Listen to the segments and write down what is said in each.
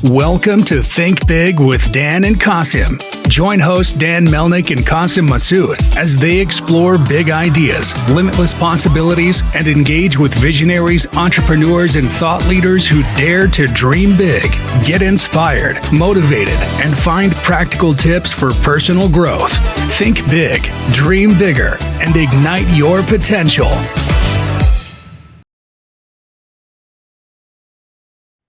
Welcome to Think Big with Dan and Qasim. Join hosts Dan Melnick and Qasim Masood as they explore big ideas, limitless possibilities, and engage with visionaries, entrepreneurs, and thought leaders who dare to dream big, get inspired, motivated, and find practical tips for personal growth. Think big, dream bigger, and ignite your potential.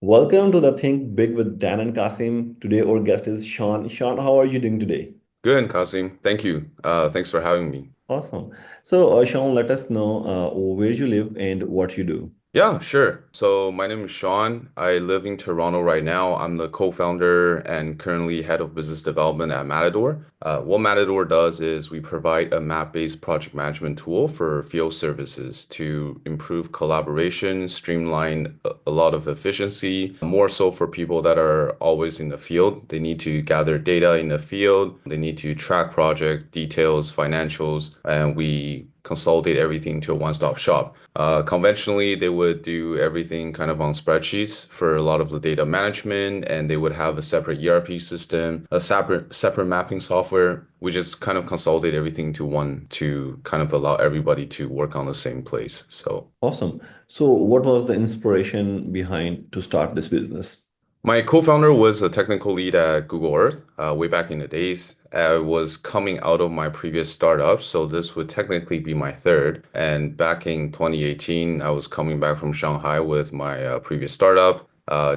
Welcome to the Think Big with Dan and Qasim. Today, our guest is Sean. Sean, how are you doing today? Good, Qasim. Thank you. Thanks for having me. Awesome. So, Sean, let us know where you live and what you do. Yeah, sure. So my name is Sean. I live in Toronto right now. I'm the co-founder and currently head of business development at Matidor. What Matidor does is we provide a map-based project management tool for field services to improve collaboration, streamline a lot of efficiency, more so for people that are always in the field. They need to gather data in the field. They need to track project details, financials, and we consolidate everything to a one-stop shop. Conventionally, they would do everything kind of on spreadsheets for a lot of the data management, and they would have a separate ERP system, a separate mapping software. We just kind of consolidate everything to one to kind of allow everybody to work on the same place. So Awesome. So, what was the inspiration behind to start this business? my co-founder was a technical lead at Google Earth way back in the days. I was coming out of my previous startup, so this would technically be my third. And back in 2018, I was coming back from Shanghai with my previous startup,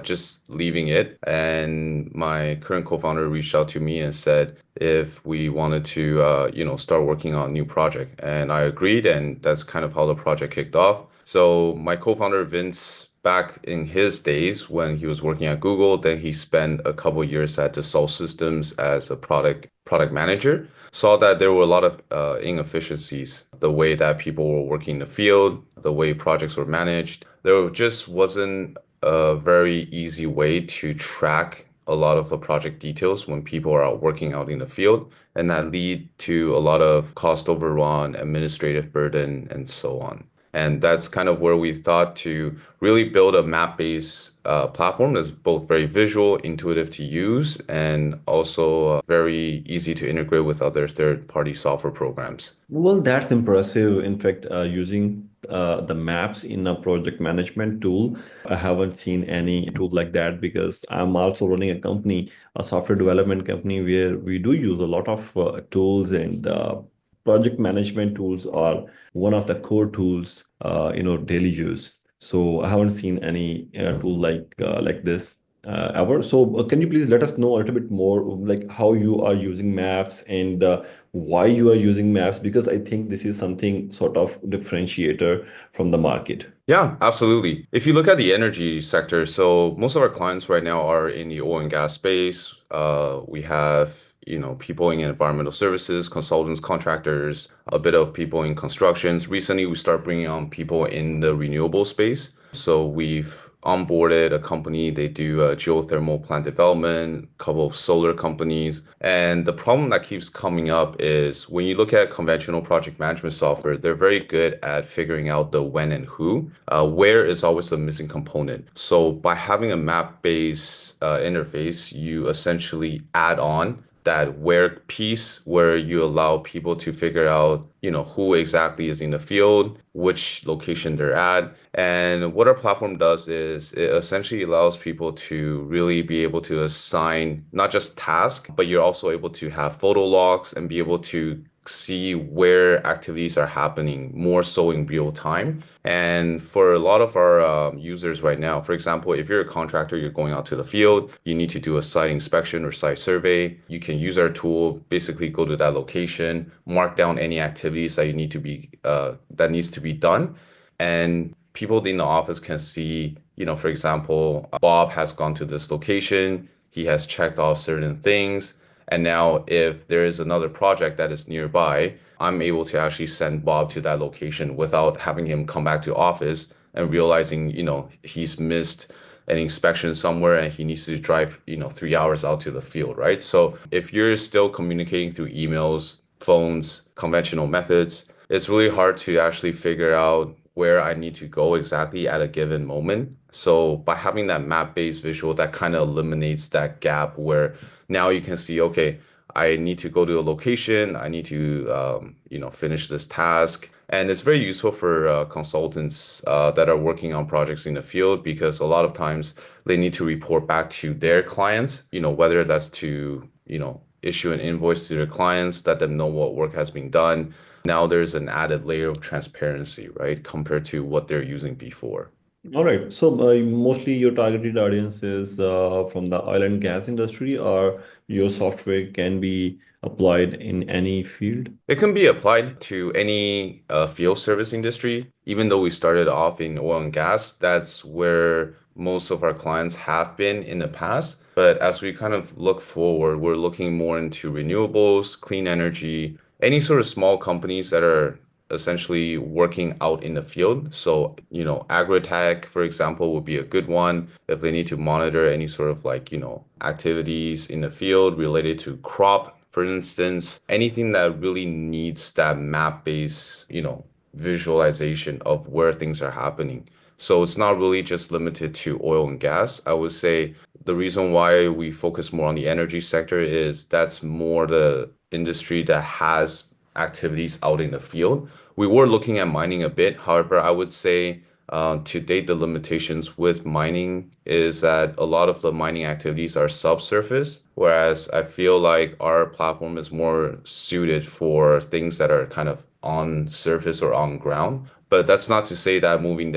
just leaving it. And my current co-founder reached out to me and said if we wanted to, start working on a new project. And I agreed, and that's kind of how the project kicked off. So my co-founder Vince, back in his days when he was working at Google, then he spent a couple years at Dassault Systems as a product manager. Saw that there were a lot of inefficiencies, the way that people were working in the field, the way projects were managed. There just wasn't a very easy way to track a lot of the project details when people are out working out in the field, and that lead to a lot of cost overrun, administrative burden, and so on. And that's kind of where we thought to really build a map-based platform that's both very visual, intuitive to use, and also very easy to integrate with other third-party software programs. Well, that's impressive. In fact, using the maps in a project management tool, I haven't seen any tool like that because I'm also running a company, a software development company, where we do use a lot of tools and project management tools are one of the core tools in our daily use. So I haven't seen any tool like this ever. So can you please let us know a little bit more, like how you are using maps and why you are using maps? Because I think this is something sort of differentiator from the market. Yeah, absolutely. If you look at the energy sector, so most of our clients right now are in the oil and gas space. We have, people in environmental services, consultants, contractors, a bit of people in constructions. Recently, we start bringing on people in the renewable space. So we've onboarded a company. They do geothermal plant development, a couple of solar companies. And the problem that keeps coming up is when you look at conventional project management software, they're very good at figuring out the when and who. Where is always the missing component. So by having a map-based interface, you essentially add on that where piece where you allow people to figure out, who exactly is in the field, which location they're at. And what our platform does is it essentially allows people to really be able to assign not just tasks, but you're also able to have photo logs and be able to see where activities are happening more so in real time. And for a lot of our users right now, for example, if you're a contractor, you're going out to the field, you need to do a site inspection or site survey. You can use our tool, basically go to that location, mark down any activities that you need to be that needs to be done, and people in the office can see, for example, Bob has gone to this location, he has checked off certain things. And now if there is another project that is nearby, I'm able to actually send Bob to that location without having him come back to office and realizing, he's missed an inspection somewhere and he needs to drive, 3 hours out to the field, right? So if you're still communicating through emails, phones, conventional methods, it's really hard to actually figure out where I need to go exactly at a given moment. So by having that map-based visual, that kind of eliminates that gap where now you can see, okay, I need to go to a location, I need to, finish this task. And it's very useful for consultants that are working on projects in the field because a lot of times they need to report back to their clients, whether that's to, issue an invoice to their clients, let them know what work has been done. Now there's an added layer of transparency, right, compared to what they're using before. All right. So mostly your targeted audience is from the oil and gas industry, or your software can be applied in any field? It can be applied to any field service industry. Even though we started off in oil and gas, that's where most of our clients have been in the past. But as we kind of look forward, we're looking more into renewables, clean energy, any sort of small companies that are essentially working out in the field. So, agri-tech, for example, would be a good one if they need to monitor any sort of activities in the field related to crop, for instance, anything that really needs that map-based, visualization of where things are happening. So it's not really just limited to oil and gas. I would say the reason why we focus more on the energy sector is that's more the industry that has activities out in the field. We were looking at mining a bit. However, I would say to date, the limitations with mining is that a lot of the mining activities are subsurface, whereas I feel like our platform is more suited for things that are kind of on surface or on ground. But that's not to say that moving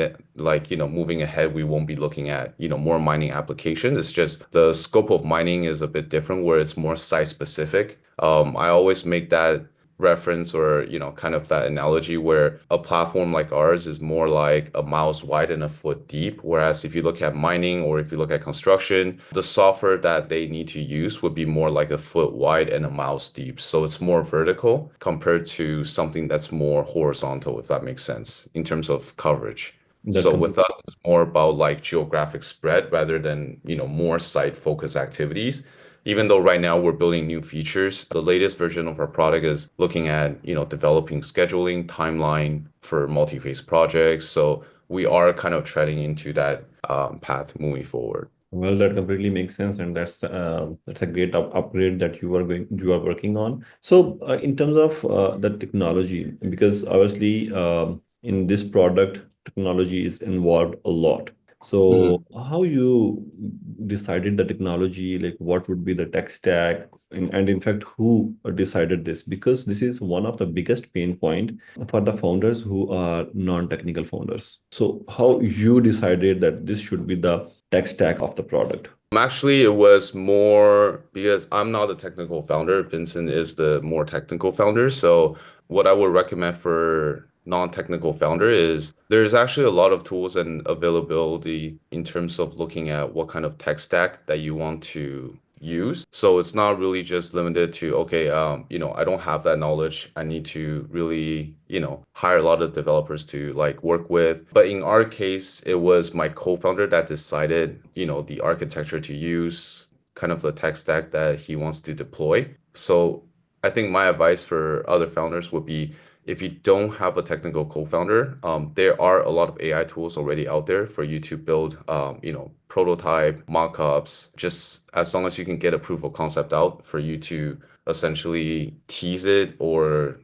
ahead, we won't be looking at, more mining applications. It's just the scope of mining is a bit different where it's more site specific. I always make that reference or kind of that analogy where a platform like ours is more like a mouse wide and a foot deep, whereas if you look at mining or if you look at construction, the software that they need to use would be more like a foot wide and a mouse deep, so it's more vertical compared to something that's more horizontal, if that makes sense, in terms of coverage. That So com with us, it's more about like geographic spread rather than, more site focused activities. Even though right now we're building new features, the latest version of our product is looking at, developing scheduling timeline for multi-phase projects. So we are kind of treading into that path moving forward. Well, that completely makes sense, and that's a great upgrade that you are working on. So, in terms of the technology, because obviously in this product, technology is involved a lot. So, how you decided the technology, like what would be the tech stack, and in fact, who decided this? Because this is one of the biggest pain point for the founders who are non-technical founders. So, how you decided that this should be the tech stack of the product? Actually, it was more because I'm not a technical founder. Vincent is the more technical founder. So what I would recommend for non-technical founder is there's actually a lot of tools and availability in terms of looking at what kind of tech stack that you want to use. So it's not really just limited to, okay, I don't have that knowledge. I need to really, hire a lot of developers to like work with. But in our case, it was my co-founder that decided, the architecture to use, kind of the tech stack that he wants to deploy. So I think my advice for other founders would be if you don't have a technical co-founder, there are a lot of AI tools already out there for you to build, prototype, mock-ups, just as long as you can get a proof of concept out for you to essentially tease it or,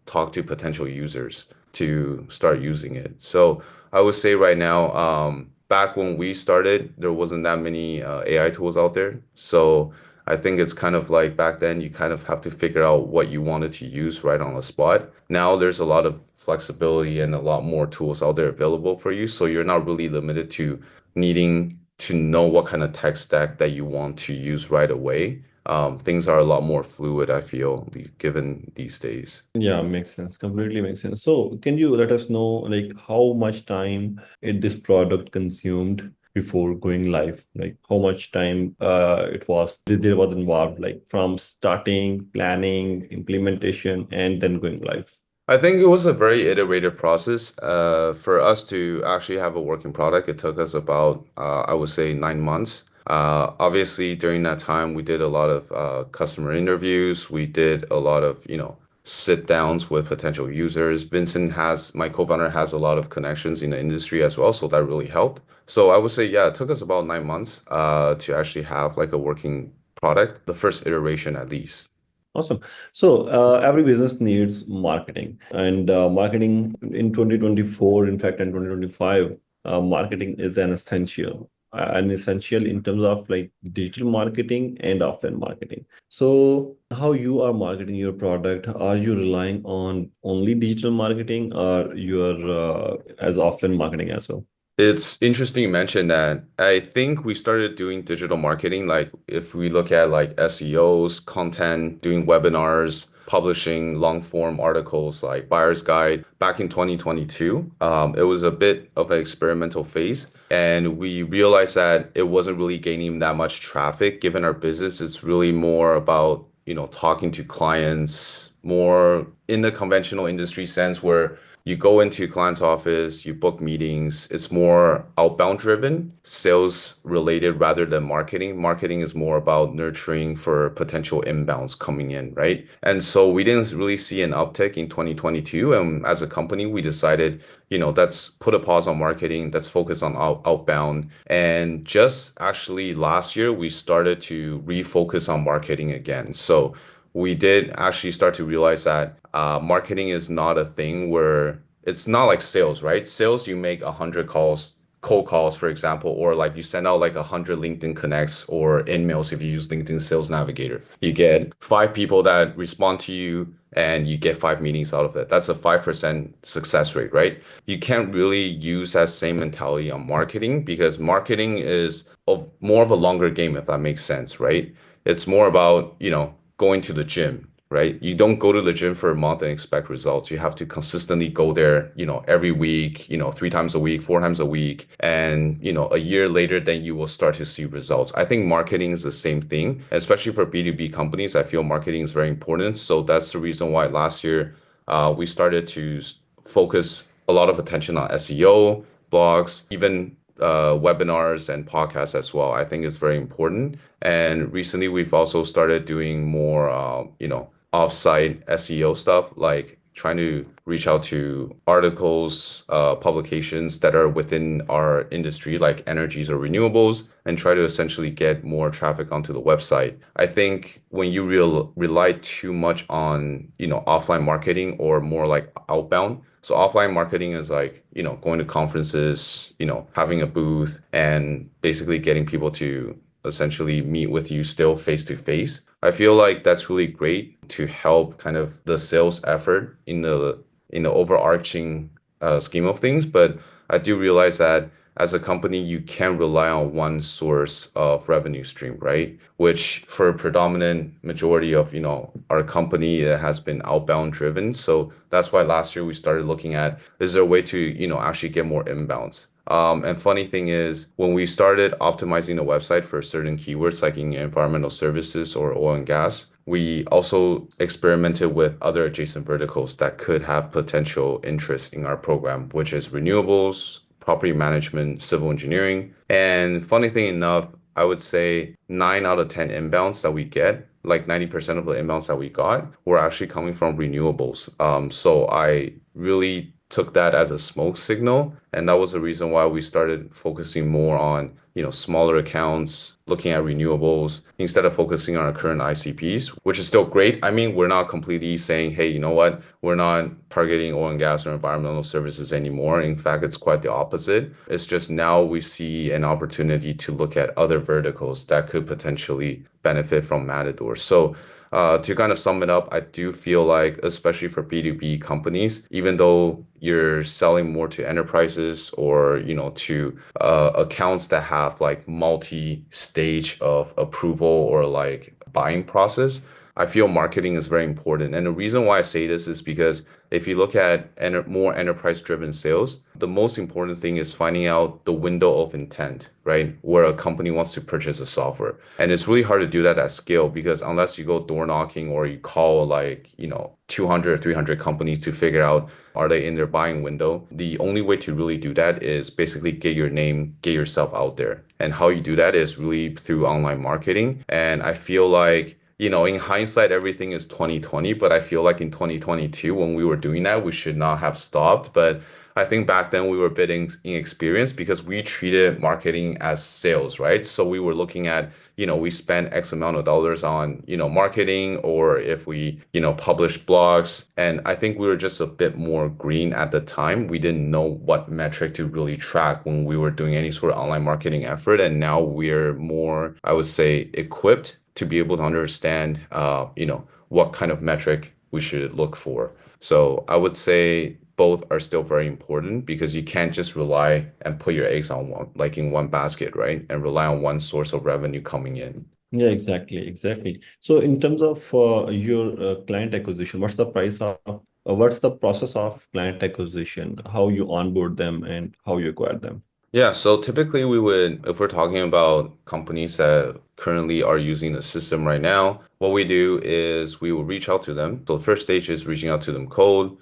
talk to potential users to start using it. So I would say right now, back when we started, there wasn't that many AI tools out there. So I think it's kind of like back then you kind of have to figure out what you wanted to use right on the spot. Now there's a lot of flexibility and a lot more tools out there available for you. So you're not really limited to needing to know what kind of tech stack that you want to use right away. Things are a lot more fluid, I feel, given these days. Yeah, makes sense. Completely makes sense. So, can you let us know like how much time this product consumed before going live? Like how much time it was there was involved, like from starting, planning, implementation, and then going live? I think it was a very iterative process. For us to actually have a working product, it took us about, I would say, 9 months. Obviously, during that time, we did a lot of customer interviews. We did a lot of, sit downs with potential users. My co-founder has a lot of connections in the industry as well, so that really helped. So I would say, yeah, it took us about 9 months to actually have like a working product, the first iteration at least. Awesome. So every business needs marketing, and marketing in 2024, in fact, in 2025, marketing is an essential in terms of like digital marketing and offline marketing. So how you are marketing your product? Are you relying on only digital marketing, or you are as offline marketing as well? It's interesting you mentioned that. I think we started doing digital marketing. Like if we look at like SEOs, content, doing webinars, publishing long form articles like Buyer's Guide back in 2022. It was a bit of an experimental phase. And we realized that it wasn't really gaining that much traffic. Given our business, it's really more about, talking to clients more in the conventional industry sense where you go into a client's office, you book meetings. It's more outbound driven, sales related rather than marketing. Marketing is more about nurturing for potential inbounds coming in, right? And so we didn't really see an uptick in 2022. And as a company, we decided, let's put a pause on marketing. Let's focus on outbound. And just actually last year, we started to refocus on marketing again. So we did actually start to realize that marketing is not a thing where it's not like sales, right? Sales, you make 100 calls, cold calls, for example, or like you send out like 100 LinkedIn connects or emails if you use LinkedIn Sales Navigator. You get 5 people that respond to you and you get 5 meetings out of it. That's a 5% success rate, right? You can't really use that same mentality on marketing because marketing is more of a longer game, if that makes sense, right? It's more about, going to the gym, right? You don't go to the gym for a month and expect results. You have to consistently go there, every week, 3 times a week, 4 times a week. And, a year later, then you will start to see results. I think marketing is the same thing, especially for B2B companies. I feel marketing is very important. So that's the reason why last year we started to focus a lot of attention on SEO, blogs, even webinars and podcasts as well. I think it's very important. And recently, we've also started doing more, offsite SEO stuff, like trying to reach out to articles, publications that are within our industry, like energies or renewables, and try to essentially get more traffic onto the website. I think when you rely too much on, offline marketing or more like outbound. So offline marketing is like, going to conferences, having a booth and basically getting people to essentially meet with you still face to face. I feel like that's really great to help kind of the sales effort in the overarching scheme of things. But I do realize that as a company, you can't rely on one source of revenue stream, right? Which for a predominant majority of, our company, it has been outbound driven. So that's why last year we started looking at, is there a way to, actually get more inbounds? And funny thing is, when we started optimizing the website for certain keywords like in environmental services or oil and gas, we also experimented with other adjacent verticals that could have potential interest in our program, which is renewables, property management, civil engineering. And funny thing enough, I would say 9 out of 10 inbounds that we get, like 90% of the inbounds that we got, were actually coming from renewables. So I really took that as a smoke signal, and that was the reason why we started focusing more on, smaller accounts, looking at renewables instead of focusing on our current ICPs, which is still great. I mean, we're not completely saying, hey, you know what, we're not targeting oil and gas or environmental services anymore. In fact, it's quite the opposite. It's just now we see an opportunity to look at other verticals that could potentially benefit from Matidor. So to kind of sum it up, I do feel like, especially for B2B companies, even though you're selling more to enterprises or, to accounts that have like multi-stage of approval or like buying process, I feel marketing is very important. And the reason why I say this is because if you look at more enterprise driven sales, the most important thing is finding out the window of intent, right? Where a company wants to purchase a software. And it's really hard to do that at scale because unless you go door knocking or you call like, 200 or 300 companies to figure out are they in their buying window, the only way to really do that is basically get your name, get yourself out there. And how you do that is really through online marketing. And I feel like in hindsight, everything is 2020, but I feel like in 2022, when we were doing that, we should not have stopped. But I think back then we were a bit inexperienced because we treated marketing as sales, right? So we were looking at, we spend X amount of dollars on, marketing, or if we, publish blogs. And I think we were just a bit more green at the time. We didn't know what metric to really track when we were doing any sort of online marketing effort. And now we're more, I would say, equipped to be able to understand, what kind of metric we should look for. So I would say both are still very important because you can't just rely and put your eggs on one, like in one basket, right? And rely on one source of revenue coming in. Yeah, exactly. So in terms of your client acquisition, what's the process of client acquisition, how you onboard them and how you acquire them? Yeah, so typically we would, if we're talking about companies that currently are using the system right now, what we do is we will reach out to them. So the first stage is reaching out to them cold.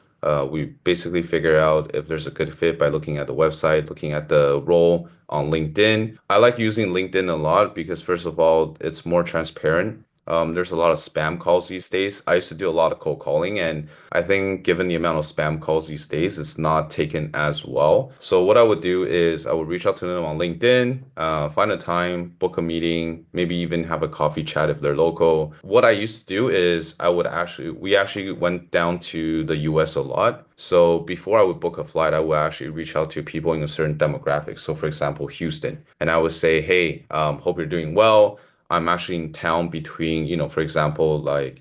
We basically figure out if there's a good fit by looking at the website, looking at the role on LinkedIn. I like using LinkedIn a lot because first of all, it's more transparent. There's a lot of spam calls these days. I used to do a lot of cold calling, and I think given the amount of spam calls these days, it's not taken as well. So what I would do is I would reach out to them on LinkedIn, find a time, book a meeting, maybe even have a coffee chat if they're local. What I used to do is we actually went down to the US a lot. So before I would book a flight, I would actually reach out to people in a certain demographic. So for example, Houston, and I would say, hey, hope you're doing well. I'm actually in town between, for example, like,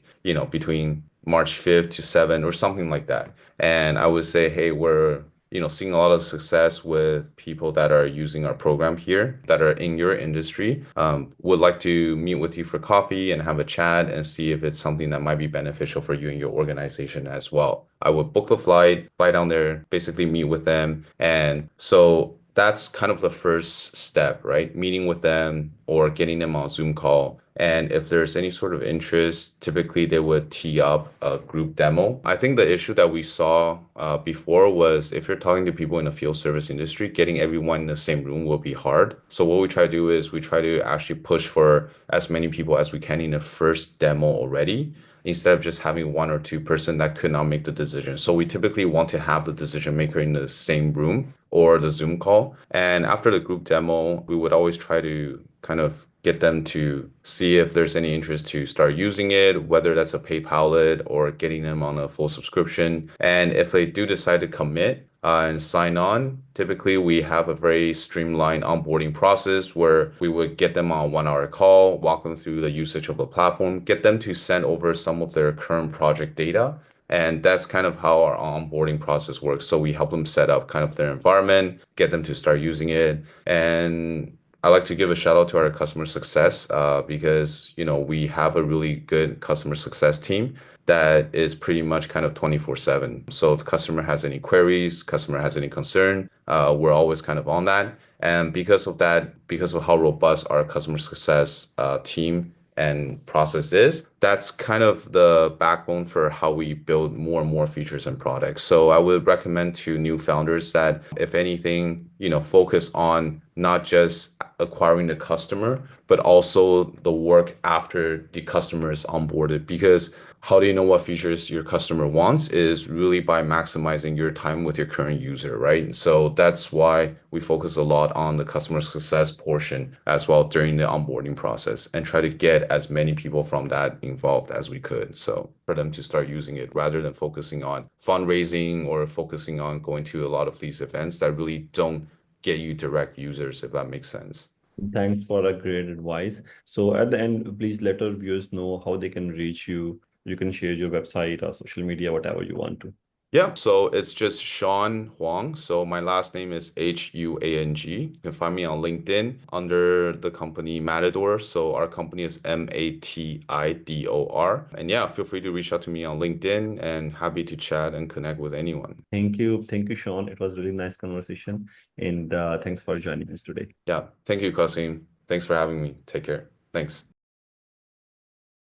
between March 5th to 7th or something like that. And I would say, hey, we're, seeing a lot of success with people that are using our program here that are in your industry. Would like to meet with you for coffee and have a chat and see if it's something that might be beneficial for you and your organization as well. I would book the flight, fly down there, basically meet with them. And so that's kind of the first step, right? Meeting with them or getting them on Zoom call. And if there's any sort of interest, typically they would tee up a group demo. I think the issue that we saw before was if you're talking to people in the field service industry, getting everyone in the same room will be hard. So what we try to do is we try to actually push for as many people as we can in the first demo already, instead of just having one or two person that could not make the decision. So we typically want to have the decision maker in the same room or the Zoom call. And after the group demo, we would always try to kind of get them to see if there's any interest to start using it, whether that's a pay pilot or getting them on a full subscription. And if they do decide to commit, and sign on, typically we have a very streamlined onboarding process where we would get them on a 1 hour call, walk them through the usage of the platform, get them to send over some of their current project data. And that's kind of how our onboarding process works. So we help them set up kind of their environment, get them to start using it. And I like to give a shout out to our customer success because, we have a really good customer success team that is pretty much kind of 24/7. So if customer has any queries, customer has any concern, we're always kind of on that. And because of that, because of how robust our customer success team and process is, that's kind of the backbone for how we build more and more features and products. So I would recommend to new founders that if anything, focus on not just acquiring the customer, but also the work after the customer is onboarded. Because how do you know what features your customer wants is really by maximizing your time with your current user, right? So that's why we focus a lot on the customer success portion as well during the onboarding process and try to get as many people from that involved as we could. So for them to start using it rather than focusing on fundraising or focusing on going to a lot of these events that really don't get you direct users, if that makes sense. Thanks for a great advice. So at the end, please let our viewers know how they can reach you. You can share your website or social media, whatever you want to. Yeah, so it's just Sean Huang. So my last name is Huang. You can find me on LinkedIn under the company Matidor. So our company is Matidor. And yeah, feel free to reach out to me on LinkedIn and happy to chat and connect with anyone. Thank you. Thank you, Sean. It was really nice conversation. And thanks for joining us today. Yeah, thank you, Qasim. Thanks for having me. Take care. Thanks.